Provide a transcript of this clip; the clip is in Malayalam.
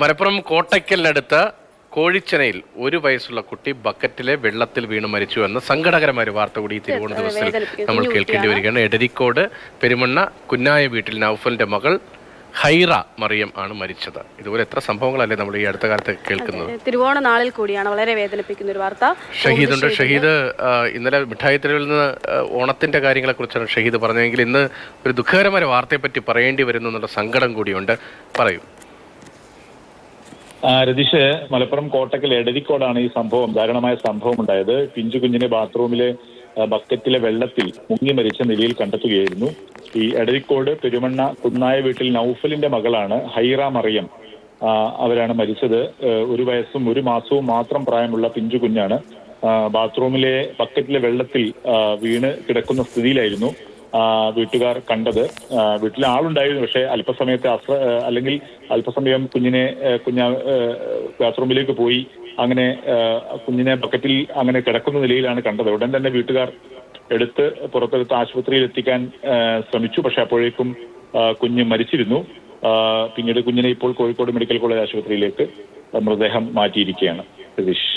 മലപ്പുറം കോട്ടയ്ക്കലിനടുത്ത് കോഴിച്ചനയിൽ 1 വയസ്സുള്ള കുട്ടി ബക്കറ്റിലെ വെള്ളത്തിൽ വീണ് മരിച്ചു എന്ന സങ്കടകരമായ ഒരു വാർത്ത കൂടി ഈ തിരുവോണ ദിവസത്തിൽ നമ്മൾ കേൾക്കേണ്ടി വരികയാണ്. എടരിക്കോട് പെരുമണ്ണ കുന്നായ വീട്ടിൽ നൗഫലിന്റെ മകൾ ഹൈറ മറിയം ആണ് മരിച്ചത്. ഇതുപോലെ എത്ര സംഭവങ്ങളല്ലേ നമ്മൾ ഈ അടുത്ത കാലത്ത് കേൾക്കുന്നത്. തിരുവോണ നാളിൽ കൂടിയാണ് വളരെ വേദനിപ്പിക്കുന്ന ഒരു വാർത്ത. ഷഹീദുണ്ട്. ഷഹീദ് ഇന്നലെ മിഠായി തെരുവിൽ നിന്ന് ഓണത്തിന്റെ കാര്യങ്ങളെ കുറിച്ചാണ് ഷഹീദ് പറഞ്ഞതെങ്കിൽ ഇന്ന് ഒരു ദുഃഖകരമായ വാർത്തയെ പറ്റി പറയേണ്ടി വരുന്നു എന്നുള്ള സങ്കടം കൂടിയുണ്ട്. പറയൂ. രതീഷ്, മലപ്പുറം കോട്ടക്കൽ എടരിക്കോടാണ് ഈ സംഭവം, ദാരുണമായ സംഭവം ഉണ്ടായത്. പിഞ്ചു കുഞ്ഞിനെ ബാത്റൂമിലെ ബക്കറ്റിലെ വെള്ളത്തിൽ മുങ്ങി മരിച്ച നിലയിൽ കണ്ടെത്തുകയായിരുന്നു. ഈ എടരിക്കോട് പെരുമണ്ണ കുന്നായ വീട്ടിൽ നൗഫലിന്റെ മകളാണ് ഹൈറ മറിയം. അവരാണ് മരിച്ചത്. 1 വയസ്സും 1 മാസവും മാത്രം പ്രായമുള്ള പിഞ്ചു കുഞ്ഞാണ്. ബാത്റൂമിലെ ബക്കറ്റിലെ വെള്ളത്തിൽ വീണ് കിടക്കുന്ന സ്ഥിതിയിലായിരുന്നു വീട്ടുകാർ കണ്ടത്. വീട്ടിൽ ആളുണ്ടായിരുന്നു, പക്ഷെ അല്പസമയം കുഞ്ഞിനെ ബാത്റൂമിലേക്ക് പോയി അങ്ങനെ കുഞ്ഞിനെ ബക്കറ്റിൽ അങ്ങനെ കിടക്കുന്ന നിലയിലാണ് കണ്ടത്. ഉടൻ തന്നെ വീട്ടുകാർ പുറത്തെടുത്ത് ആശുപത്രിയിൽ എത്തിക്കാൻ ശ്രമിച്ചു. പക്ഷെ അപ്പോഴേക്കും കുഞ്ഞ് മരിച്ചിരുന്നു. പിന്നീട് കുഞ്ഞിനെ ഇപ്പോൾ കോഴിക്കോട് മെഡിക്കൽ കോളേജ് ആശുപത്രിയിലേക്ക് മൃതദേഹം മാറ്റിയിരിക്കുകയാണ്. സതീഷ്.